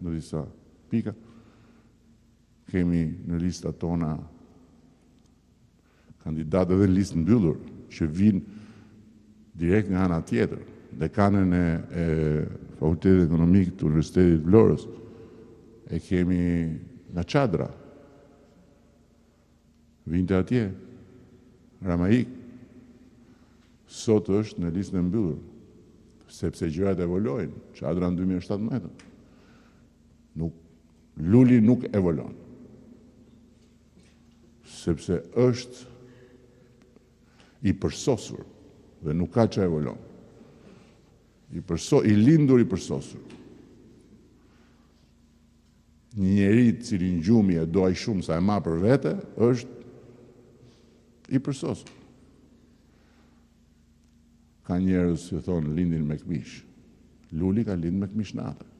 në disa pika. Kemi në listat tona kandidatë dhe listë mbyllur që vinë direkt nga ana tjetër. Dekanën e Fakultetit Ekonomik të Universitetit Vlorës e kemi nga Çadra. Vinte atje. Ramaik sot është në listën e mbyllur, sepse gjërat evolojnë. Çadra në 2017. Luli nuk evolon, sepse është i përsosur dhe nuk ka që evolon. I lindur i përsosur. Një njeri cilin gjumi e do aq shumë sa e ma për vete, është i përsosur. Ka njerëz që thonë lindin me këmish. Luli ka lind me këmish natë.